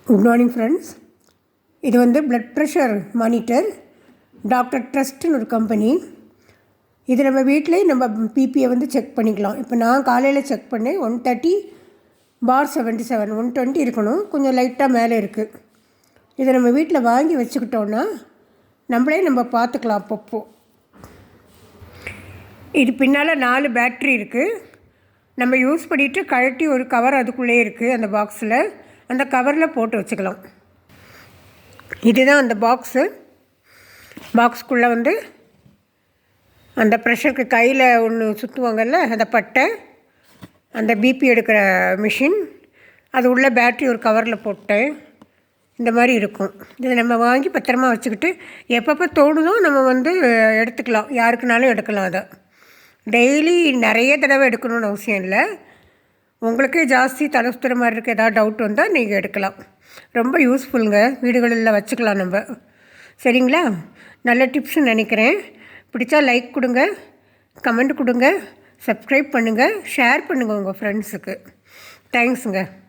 Good morning friends. இது வந்து blood pressure monitor. Doctor ட்ரஸ்ட்னு ஒரு கம்பெனி. இது நம்ம வீட்டிலேயே நம்ம பிபியை வந்து செக் பண்ணிக்கலாம். இப்போ நான் காலையில் செக் பண்ணேன், 130/77, 120 இருக்கணும், கொஞ்சம் லைட்டாக மேலே இருக்குது. இதை நம்ம வீட்டில் வாங்கி வச்சுக்கிட்டோன்னா நம்மளே நம்ம பார்த்துக்கலாம் அப்பப்போ. இது பின்னால் 4 பேட்ரி இருக்குது. நம்ம யூஸ் பண்ணிவிட்டு கழட்டி ஒரு கவர் அதுக்குள்ளே இருக்குது. அந்த பாக்ஸில், அந்த கவரில் போட்டு வச்சுக்கலாம். இதுதான் அந்த பாக்ஸுக்குள்ளே வந்து அந்த ப்ரெஷருக்கு கையில் ஒன்று சுற்றுவாங்கல்ல, அந்த பட்டை, அந்த பிபி எடுக்கிற மிஷின், அது உள்ள பேட்ரி ஒரு கவரில் போட்டேன். இந்த மாதிரி இருக்கும். இதை நம்ம வாங்கி பத்திரமா வச்சுக்கிட்டு எப்பப்போ தோணுதோ நம்ம வந்து எடுத்துக்கலாம். யாருக்குனாலும் எடுக்கலாம். அதை டெய்லி நிறைய தடவை எடுக்கணும்னு அவசியம் இல்லை. உங்களுக்கே ஜாஸ்தி தலை சுற்றுற மாதிரி இருக்குது, ஏதாவது டவுட் வந்தால் நீங்கள் எடுக்கலாம். ரொம்ப யூஸ்ஃபுல்லுங்க, வீடுகளில் வச்சுக்கலாம் நம்ம. சரிங்களா? நல்ல டிப்ஸ்ன்னு நினைக்கிறேன். பிடிச்சா லைக் கொடுங்க, கமெண்ட் கொடுங்க, சப்ஸ்கிரைப் பண்ணுங்கள், ஷேர் பண்ணுங்கள் உங்கள் ஃப்ரெண்ட்ஸுக்கு. தேங்க்ஸுங்க.